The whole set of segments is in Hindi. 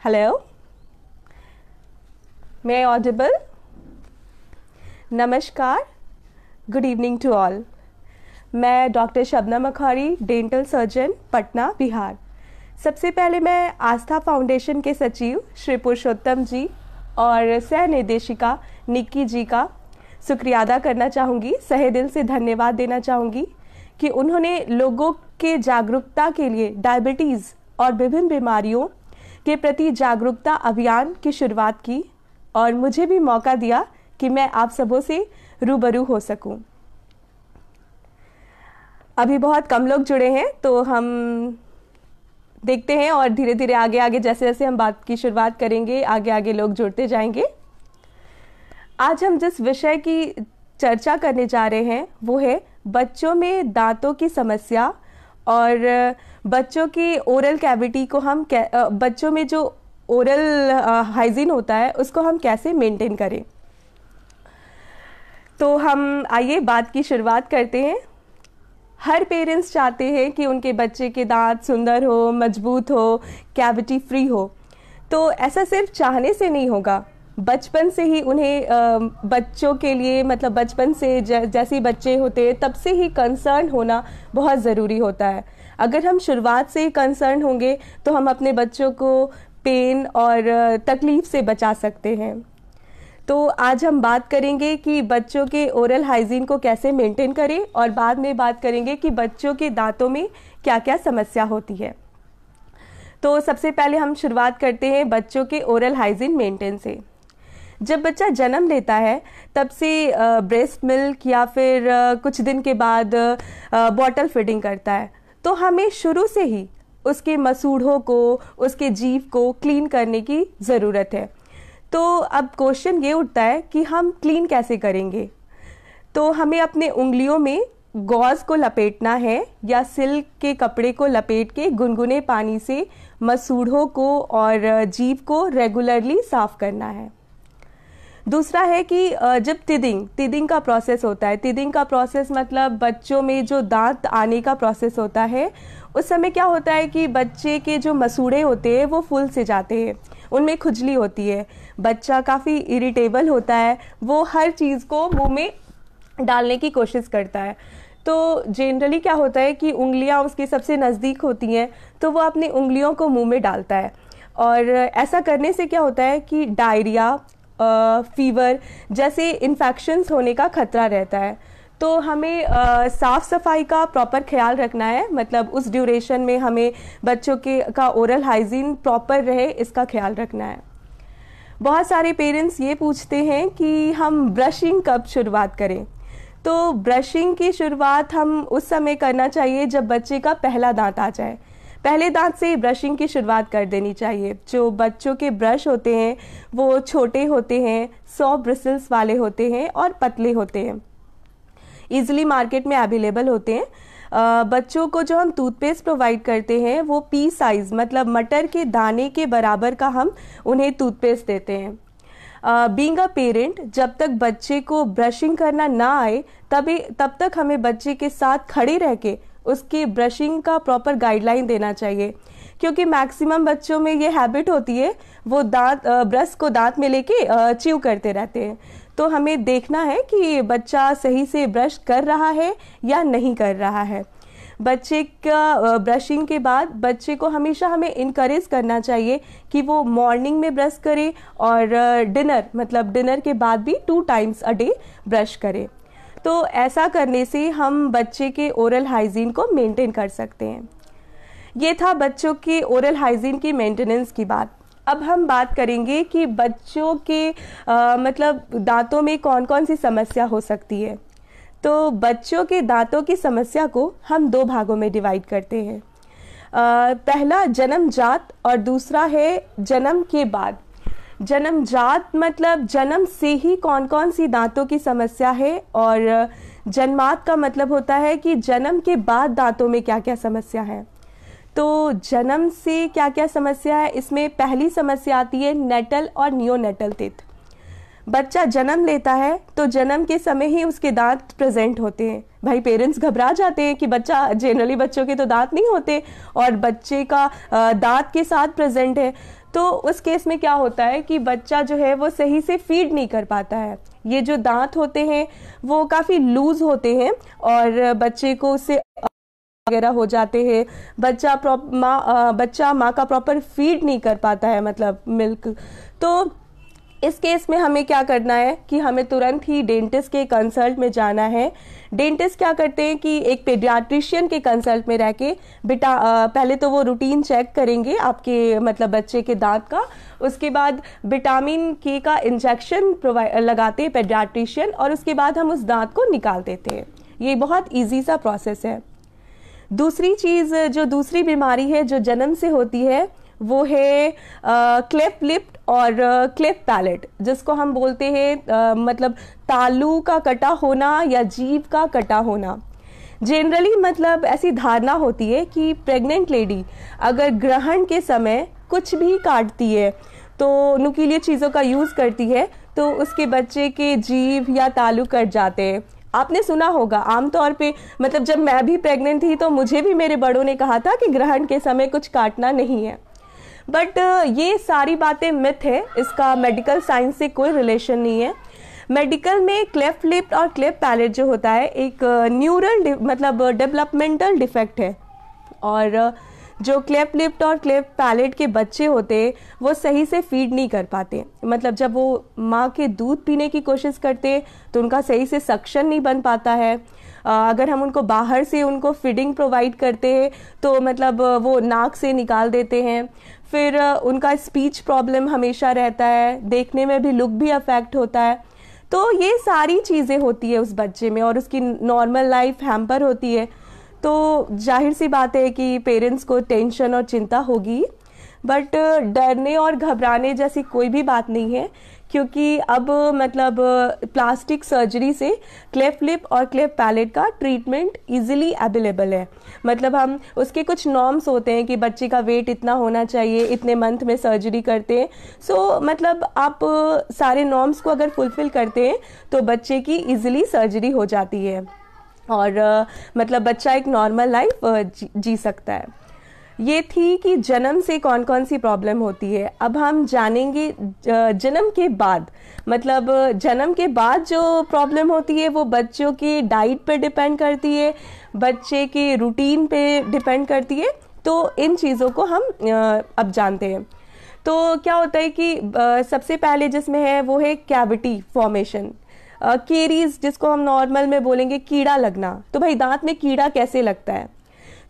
हेलो, मैं ऑडिबल? नमस्कार, गुड इवनिंग टू ऑल। मैं doctor Shabnam Akhadi, dental surgeon, Patna, Bihar. सबसे पहले मैं आस्था फाउंडेशन के सचिव श्री पुरुषोत्तम जी और सह निर्देशिका निक्की जी का शुक्रिया अदा करना चाहूँगी, सहे दिल से धन्यवाद देना चाहूँगी कि उन्होंने लोगों के जागरूकता के लिए डायबिटीज़ और विभिन्न बीमारियों के प्रति जागरूकता अभियान की शुरुआत की और मुझे भी मौका दिया कि मैं आप सबों से रूबरू हो सकूं। अभी बहुत कम लोग जुड़े हैं, तो हम देखते हैं और धीरे धीरे आगे आगे जैसे जैसे हम बात की शुरुआत करेंगे आगे आगे लोग जुड़ते जाएंगे। आज हम जिस विषय की चर्चा करने जा रहे हैं वो है बच्चों में दांतों की समस्या और बच्चों की ओरल कैविटी को हम बच्चों में जो ओरल हाइजीन होता है उसको हम कैसे मेंटेन करें। तो हम आइए बात की शुरुआत करते हैं। हर पेरेंट्स चाहते हैं कि उनके बच्चे के दांत सुंदर हो, मजबूत हो, कैविटी फ्री हो। तो ऐसा सिर्फ चाहने से नहीं होगा, बचपन से ही उन्हें बच्चों के लिए मतलब बचपन से जैसे बच्चे होते हैं तब से ही कंसर्न होना बहुत ज़रूरी होता है। अगर हम शुरुआत से ही कंसर्न होंगे तो हम अपने बच्चों को पेन और तकलीफ से बचा सकते हैं। तो आज हम बात करेंगे कि बच्चों के ओरल हाइजीन को कैसे मेंटेन करें और बाद में बात करेंगे कि बच्चों के दांतों में क्या क्या समस्या होती है। तो सबसे पहले हम शुरुआत करते हैं बच्चों के ओरल हाइजीन मेंटेन से। जब बच्चा जन्म लेता है तब से ब्रेस्ट मिल्क या फिर कुछ दिन के बाद बॉटल फीडिंग करता है, तो हमें शुरू से ही उसके मसूड़ों को, उसके जीभ को क्लीन करने की ज़रूरत है। तो अब क्वेश्चन ये उठता है कि हम क्लीन कैसे करेंगे। तो हमें अपने उंगलियों में गॉज को लपेटना है या सिल्क के कपड़े को लपेट के गुनगुने पानी से मसूड़ों को और जीभ को रेगुलरली साफ करना है। दूसरा है कि जब टीदिंग का प्रोसेस होता है, टीदिंग का प्रोसेस मतलब बच्चों में जो दांत आने का प्रोसेस होता है, उस समय क्या होता है कि बच्चे के जो मसूड़े होते हैं वो फूल से जाते हैं, उनमें खुजली होती है, बच्चा काफ़ी इरिटेबल होता है, वो हर चीज़ को मुंह में डालने की कोशिश करता है। तो जनरली क्या होता है कि उंगलियां उसके सबसे नज़दीक होती हैं, तो वो अपनी उंगलियों को मुंह में डालता है और ऐसा करने से क्या होता है कि डायरिया, फीवर जैसे इन्फेक्शंस होने का खतरा रहता है। तो हमें साफ़ सफाई का प्रॉपर ख्याल रखना है, मतलब उस ड्यूरेशन में हमें बच्चों के का ओरल हाइजीन प्रॉपर रहे इसका ख्याल रखना है। बहुत सारे पेरेंट्स ये पूछते हैं कि हम ब्रशिंग कब शुरुआत करें। तो ब्रशिंग की शुरुआत हम उस समय करना चाहिए जब बच्चे का पहला दांत आ जाए। पहले दांत से ब्रशिंग की शुरुआत कर देनी चाहिए। जो बच्चों के ब्रश होते हैं वो छोटे होते हैं, 100 ब्रिसल्स वाले होते हैं और पतले होते हैं, ईजिली मार्केट में अवेलेबल होते हैं। बच्चों को जो हम टूथपेस्ट प्रोवाइड करते हैं वो पी साइज मतलब मटर के दाने के बराबर का हम उन्हें टूथपेस्ट देते हैं। बीइंग अ पेरेंट, जब तक बच्चे को ब्रशिंग करना ना आए तब तक हमें बच्चे के साथ खड़े रह के उसकी ब्रशिंग का प्रॉपर गाइडलाइन देना चाहिए, क्योंकि मैक्सिमम बच्चों में ये हैबिट होती है, वो ब्रश को दांत में लेके च्यू करते रहते हैं। तो हमें देखना है कि बच्चा सही से ब्रश कर रहा है या नहीं कर रहा है। बच्चे का ब्रशिंग के बाद बच्चे को हमेशा हमें इनकरेज करना चाहिए कि वो मॉर्निंग में ब्रश करे और डिनर के बाद भी 2 टाइम्स अ डे ब्रश करे। तो ऐसा करने से हम बच्चे के ओरल हाइजीन को मेंटेन कर सकते हैं। ये था बच्चों के ओरल हाइजीन की मेंटेनेंस की बात। अब हम बात करेंगे कि बच्चों के मतलब दांतों में कौन कौन सी समस्या हो सकती है। तो बच्चों के दांतों की समस्या को हम 2 भागों में डिवाइड करते हैं। पहला जन्मजात और दूसरा है जन्म के बाद। जन्मजात मतलब जन्म से ही कौन कौन सी दांतों की समस्या है, और जन्मात का मतलब होता है कि जन्म के बाद दांतों में क्या क्या समस्या है। तो जन्म से क्या क्या समस्या है, इसमें पहली समस्या आती है नेटल और नियोनेटल टीथ। बच्चा जन्म लेता है तो जन्म के समय ही उसके दांत प्रेजेंट होते हैं। भाई पेरेंट्स घबरा जाते हैं कि बच्चा, जनरली बच्चों के तो दांत नहीं होते और बच्चे का दांत के साथ प्रेजेंट है, तो उस केस में क्या होता है कि बच्चा जो है वो सही से फीड नहीं कर पाता है। ये जो दांत होते हैं वो काफ़ी लूज होते हैं और बच्चे को उससे वगैरह हो जाते हैं। बच्चा माँ का प्रॉपर फीड नहीं कर पाता है, मतलब मिल्क। तो इस केस में हमें क्या करना है कि हमें तुरंत ही डेंटिस्ट के कंसल्ट में जाना है। डेंटिस्ट क्या करते हैं कि एक पेडियाट्रिशियन के कंसल्ट में रह के पहले तो वो रूटीन चेक करेंगे आपके मतलब बच्चे के दांत का, उसके बाद विटामिन के का इंजेक्शन लगाते हैं पेडियाट्रिशियन और उसके बाद हम उस दांत को निकाल देते हैं। ये बहुत ईजी सा प्रोसेस है। दूसरी चीज़, जो दूसरी बीमारी है जो जन्म से होती है वो है क्लेफ्ट लिप और क्लेफ्ट पैलेट, जिसको हम बोलते हैं मतलब तालू का कटा होना या जीभ का कटा होना। जनरली मतलब ऐसी धारणा होती है कि प्रेग्नेंट लेडी अगर ग्रहण के समय कुछ भी काटती है तो नुकीली चीज़ों का यूज़ करती है तो उसके बच्चे के जीभ या तालू कट जाते हैं। आपने सुना होगा आमतौर पे, मतलब जब मैं भी प्रेग्नेंट थी तो मुझे भी मेरे बड़ों ने कहा था कि ग्रहण के समय कुछ काटना नहीं है। बट ये सारी बातें मिथ है, इसका मेडिकल साइंस से कोई रिलेशन नहीं है। मेडिकल में क्लेफ्ट लिप और क्लेफ्ट पैलेट जो होता है एक न्यूरल मतलब डेवलपमेंटल डिफेक्ट है, और जो क्लेफ्ट लिप और क्लेफ्ट पैलेट के बच्चे होते हैं वो सही से फीड नहीं कर पाते। मतलब जब वो माँ के दूध पीने की कोशिश करते हैं तो उनका सही से सक्शन नहीं बन पाता है। अगर हम उनको बाहर से उनको फीडिंग प्रोवाइड करते हैं तो मतलब वो नाक से निकाल देते हैं। फिर उनका स्पीच प्रॉब्लम हमेशा रहता है, देखने में भी लुक भी अफेक्ट होता है। तो ये सारी चीज़ें होती है उस बच्चे में और उसकी नॉर्मल लाइफ हैम्पर होती है। तो जाहिर सी बात है कि पेरेंट्स को टेंशन और चिंता होगी, बट डरने और घबराने जैसी कोई भी बात नहीं है, क्योंकि अब मतलब प्लास्टिक सर्जरी से क्लेफ्ट लिप और क्लेफ्ट पैलेट का ट्रीटमेंट इजीली अवेलेबल है। मतलब हम उसके कुछ नॉर्म्स होते हैं कि बच्चे का वेट इतना होना चाहिए, इतने मंथ में सर्जरी करते हैं। सो मतलब आप सारे नॉर्म्स को अगर फुलफिल करते हैं तो बच्चे की इजीली सर्जरी हो जाती है और मतलब बच्चा एक नॉर्मल लाइफ जी सकता है। ये थी कि जन्म से कौन कौन सी प्रॉब्लम होती है। अब हम जानेंगे जन्म के बाद, मतलब जन्म के बाद जो प्रॉब्लम होती है वो बच्चों की डाइट पे डिपेंड करती है, बच्चे के रूटीन पे डिपेंड करती है। तो इन चीज़ों को हम अब जानते हैं। तो क्या होता है कि सबसे पहले जिसमें है वो है कैविटी फॉर्मेशन, केरीज, जिसको हम नॉर्मल में बोलेंगे कीड़ा लगना। तो भाई दांत में कीड़ा कैसे लगता है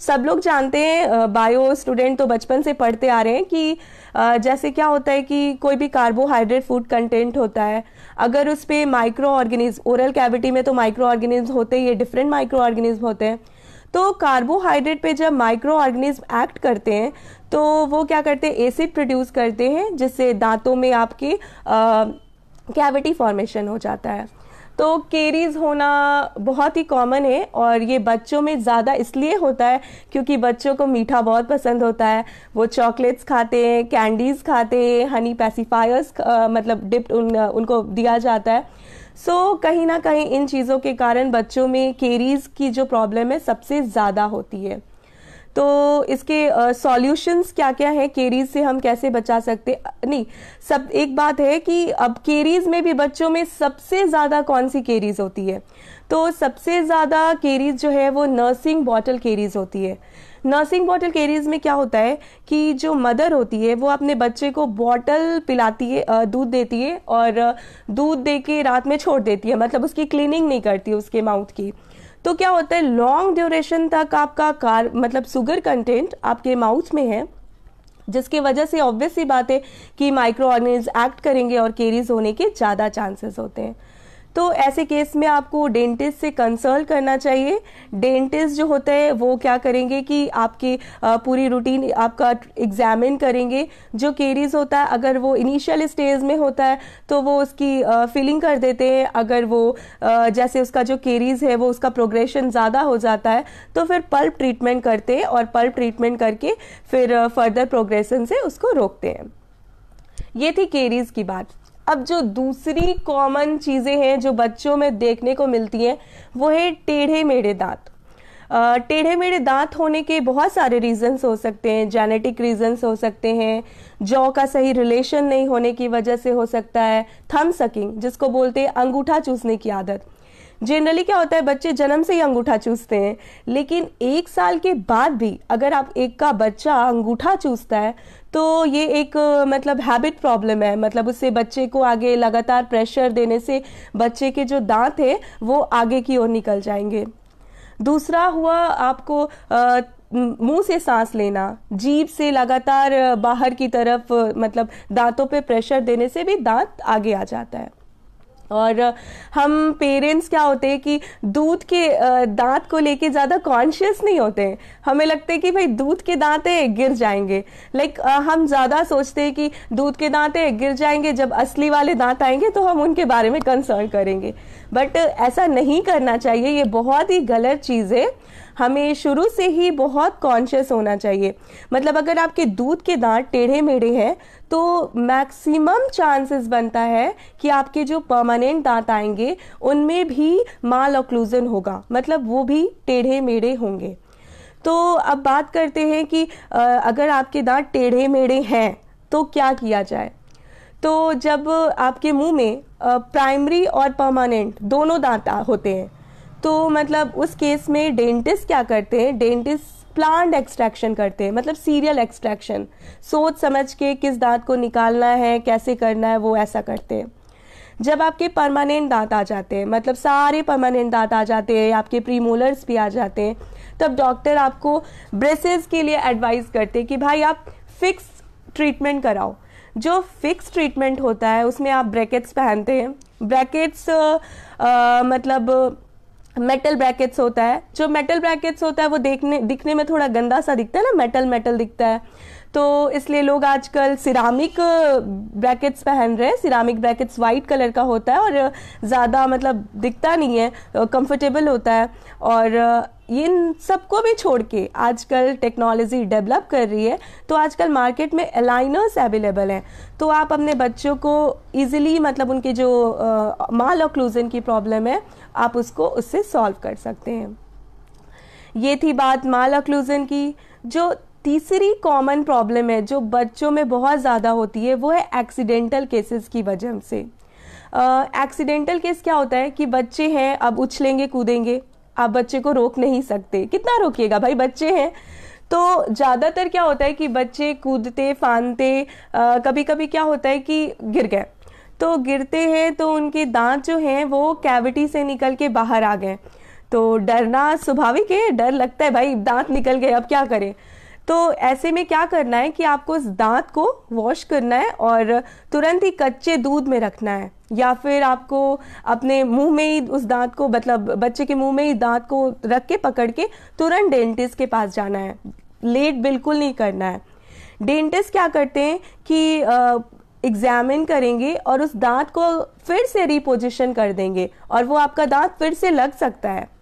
सब लोग जानते हैं, बायो स्टूडेंट तो बचपन से पढ़ते आ रहे हैं कि जैसे क्या होता है कि कोई भी कार्बोहाइड्रेट फूड कंटेंट होता है, अगर उस पर माइक्रो ऑर्गेनिज्म, ओरल कैविटी में तो माइक्रो ऑर्गेनिज्म होते हैं, ये डिफरेंट माइक्रो ऑर्गेनिज्म होते हैं। तो कार्बोहाइड्रेट पे जब माइक्रो ऑर्गेनिज्म एक्ट करते हैं तो वो क्या करते हैं, एसिड प्रोड्यूस करते हैं, जिससे दांतों में आपके कैविटी फॉर्मेशन हो जाता है। तो केरीज होना बहुत ही कॉमन है और ये बच्चों में ज़्यादा इसलिए होता है क्योंकि बच्चों को मीठा बहुत पसंद होता है। वो चॉकलेट्स खाते हैं, कैंडीज़ खाते हैं, हनी पैसिफायर्स मतलब डिप्ड उनको दिया जाता है। सो कहीं ना कहीं इन चीज़ों के कारण बच्चों में केरीज की जो प्रॉब्लम है सबसे ज़्यादा होती है। तो इसके सॉल्यूशंस क्या क्या है, केरीज से हम कैसे बचा सकते नहीं, सब एक बात है कि अब केरीज में भी बच्चों में सबसे ज़्यादा कौन सी केरीज होती है, तो सबसे ज़्यादा केरीज जो है वो नर्सिंग बॉटल केरीज होती है। नर्सिंग बॉटल केरीज में क्या होता है कि जो मदर होती है वो अपने बच्चे को बॉटल पिलाती है, दूध देती है और दूध दे के रात में छोड़ देती है, मतलब उसकी क्लीनिंग नहीं करती उसके माउथ की। तो क्या होता है लॉन्ग ड्यूरेशन तक आपका मतलब शुगर कंटेंट आपके माउथ में है, जिसकी वजह से ऑब्वियस सी बात है कि माइक्रो ऑर्गेनिज्म एक्ट करेंगे और केरीज होने के ज़्यादा चांसेस होते हैं। तो ऐसे केस में आपको डेंटिस्ट से कंसल्ट करना चाहिए। डेंटिस्ट जो होता है वो क्या करेंगे कि आपकी पूरी रूटीन आपका एग्जामिन करेंगे। जो केरीज होता है अगर वो इनिशियल स्टेज में होता है तो वो उसकी फिलिंग कर देते हैं। अगर वो जैसे उसका जो केरीज है वो उसका प्रोग्रेशन ज़्यादा हो जाता है तो फिर पल्प ट्रीटमेंट करते हैं और पल्प ट्रीटमेंट करके फिर फर्दर प्रोग्रेशन से उसको रोकते हैं। ये थी केरीज की बात। अब जो दूसरी कॉमन चीज़ें हैं जो बच्चों में देखने को मिलती हैं वो है टेढ़े मेढ़े दांत। टेढ़े मेढ़े दांत होने के बहुत सारे रीजंस हो सकते हैं, जेनेटिक रीजंस हो सकते हैं, जॉ का सही रिलेशन नहीं होने की वजह से हो सकता है, थंब सकिंग जिसको बोलते हैं अंगूठा चूसने की आदत। जनरली क्या होता है, बच्चे जन्म से ही अंगूठा चूसते हैं, लेकिन 1 साल के बाद भी अगर आप एक का बच्चा अंगूठा चूसता है तो ये एक मतलब हैबिट प्रॉब्लम है, मतलब उससे बच्चे को आगे लगातार प्रेशर देने से बच्चे के जो दांत है वो आगे की ओर निकल जाएंगे। दूसरा हुआ आपको मुंह से सांस लेना, जीभ से लगातार बाहर की तरफ मतलब दांतों पे प्रेशर देने से भी दांत आगे आ जाता है। और हम पेरेंट्स क्या होते हैं कि दूध के दांत को लेके ज़्यादा कॉन्शियस नहीं होते हैं। हमें लगता है कि भाई दूध के दांत है गिर जाएंगे, हम ज़्यादा सोचते हैं कि दूध के दांत है गिर जाएंगे, जब असली वाले दांत आएंगे तो हम उनके बारे में कंसर्न करेंगे। बट ऐसा नहीं करना चाहिए, ये बहुत ही गलत चीज़ है। हमें शुरू से ही बहुत कॉन्शियस होना चाहिए। मतलब अगर आपके दूध के दांत टेढ़े मेढ़े हैं तो मैक्सिमम चांसेस बनता है कि आपके जो परमानेंट दांत आएंगे उनमें भी माल ऑक्लूजन होगा, मतलब वो भी टेढ़े मेढ़े होंगे। तो अब बात करते हैं कि अगर आपके दांत टेढ़े मेढ़े हैं तो क्या किया जाए। तो जब आपके मुंह में प्राइमरी और परमानेंट दोनों दांत होते हैं तो मतलब उस केस में डेंटिस्ट क्या करते हैं, डेंटिस्ट प्लांट एक्सट्रैक्शन करते हैं, मतलब सीरियल एक्सट्रैक्शन, सोच समझ के किस दांत को निकालना है, कैसे करना है, वो ऐसा करते हैं। जब आपके परमानेंट दांत आ जाते हैं, मतलब सारे परमानेंट दांत आ जाते हैं, आपके प्रीमोलर्स भी आ जाते हैं, तब डॉक्टर आपको ब्रेसेस के लिए एडवाइस करते हैं कि भाई आप फिक्स ट्रीटमेंट कराओ। जो फिक्स ट्रीटमेंट होता है उसमें आप ब्रैकेट्स पहनते हैं। ब्रैकेट्स मतलब मेटल ब्रैकेट्स होता है। जो मेटल ब्रैकेट्स होता है वो दिखने में थोड़ा गंदा सा दिखता है ना, मेटल दिखता है, तो इसलिए लोग आजकल सिरामिक ब्रैकेट्स पहन रहे हैं। सिरामिक ब्रैकेट्स वाइट कलर का होता है और ज़्यादा मतलब दिखता नहीं है, कंफर्टेबल होता है। और इन सबको भी छोड़ के आजकल टेक्नोलॉजी डेवलप कर रही है, तो आजकल मार्केट में अलाइनर्स अवेलेबल हैं। तो आप अपने बच्चों को इजीली मतलब उनके जो माल ऑक्लूजन की प्रॉब्लम है आप उसको उससे सॉल्व कर सकते हैं। ये थी बात माल ऑक्लूजन की। जो तीसरी कॉमन प्रॉब्लम है जो बच्चों में बहुत ज़्यादा होती है वो है एक्सीडेंटल केसेस की वजह से। एक्सीडेंटल केस क्या होता है कि बच्चे हैं, अब उछलेंगे कूदेंगे, आप बच्चे को रोक नहीं सकते, कितना रोकिएगा भाई, बच्चे हैं। तो ज़्यादातर क्या होता है कि बच्चे कूदते फांदते कभी कभी क्या होता है कि गिर गए, तो गिरते हैं तो उनके दांत जो हैं वो कैविटी से निकल के बाहर आ गए, तो डरना स्वाभाविक है, डर लगता है भाई दांत निकल गए अब क्या करें। तो ऐसे में क्या करना है कि आपको उस दांत को वॉश करना है और तुरंत ही कच्चे दूध में रखना है, या फिर आपको अपने मुंह में ही उस दांत को मतलब बच्चे के मुंह में ही दांत को रख के पकड़ के तुरंत डेंटिस्ट के पास जाना है, लेट बिल्कुल नहीं करना है। डेंटिस्ट क्या करते हैं कि एग्जामिन करेंगे और उस दांत को फिर से रिपोजिशन कर देंगे और वो आपका दांत फिर से लग सकता है।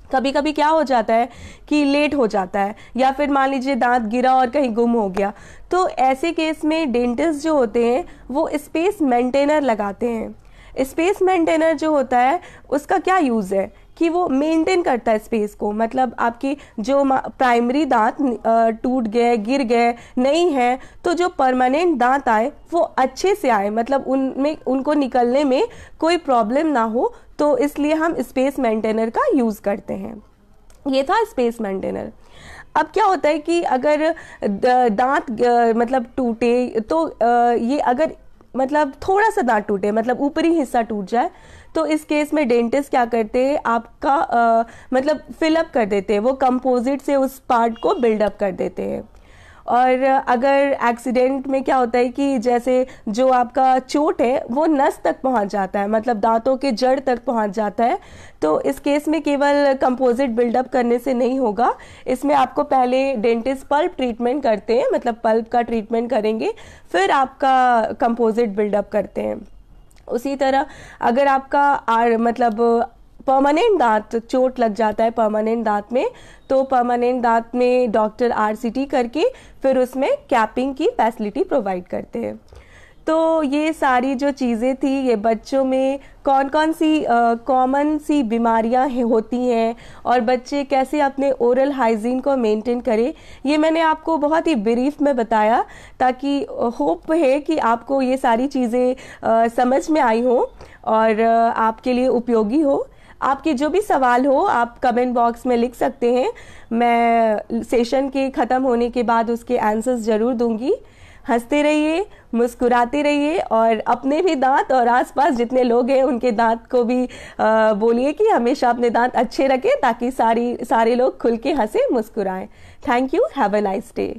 कभी कभी क्या हो जाता है कि लेट हो जाता है, या फिर मान लीजिए दांत गिरा और कहीं गुम हो गया, तो ऐसे केस में डेंटिस्ट जो होते हैं वो स्पेस मेंटेनर लगाते हैं। स्पेस मेंटेनर जो होता है उसका क्या यूज़ है कि वो मेंटेन करता है स्पेस को, मतलब आपकी जो प्राइमरी दांत टूट गए गिर गए नहीं है तो जो परमानेंट दांत आए वो अच्छे से आए, मतलब उनमें उनको निकलने में कोई प्रॉब्लम ना हो, तो इसलिए हम स्पेस मेंटेनर का यूज़ करते हैं। ये था स्पेस मेंटेनर। अब क्या होता है कि अगर दांत मतलब टूटे तो ये अगर मतलब थोड़ा सा दांत टूटे, मतलब ऊपरी हिस्सा टूट जाए, तो इस केस में डेंटिस्ट क्या करते हैं आपका मतलब फिलअप कर देते हैं, वो कंपोजिट से उस पार्ट को बिल्डअप कर देते हैं। और अगर एक्सीडेंट में क्या होता है कि जैसे जो आपका चोट है वो नस तक पहुंच जाता है, मतलब दांतों के जड़ तक पहुंच जाता है, तो इस केस में केवल कंपोजिट बिल्डअप करने से नहीं होगा, इसमें आपको पहले डेंटिस्ट पल्प ट्रीटमेंट करते हैं, मतलब पल्प का ट्रीटमेंट करेंगे, फिर आपका कंपोजिट बिल्डअप करते हैं। उसी तरह अगर आपका मतलब परमानेंट दांत चोट लग जाता है परमानेंट दांत में, तो परमानेंट दांत में डॉक्टर आरसीटी करके फिर उसमें कैपिंग की फैसिलिटी प्रोवाइड करते हैं। तो ये सारी जो चीज़ें थी, ये बच्चों में कौन कौन सी कॉमन सी बीमारियां होती हैं और बच्चे कैसे अपने ओरल हाइजीन को मेंटेन करें, ये मैंने आपको बहुत ही ब्रीफ में बताया, ताकि होप है कि आपको ये सारी चीज़ें समझ में आई हो और आपके लिए उपयोगी हो। आपके जो भी सवाल हो आप कमेंट बॉक्स में लिख सकते हैं, मैं सेशन के ख़त्म होने के बाद उसके आंसर्स ज़रूर दूंगी। हंसते रहिए, मुस्कुराते रहिए और अपने भी दांत और आसपास जितने लोग हैं उनके दांत को भी बोलिए कि हमेशा अपने दांत अच्छे रखें, ताकि सारे लोग खुल के हंसे, मुस्कुराएं। Thank you, have a nice day.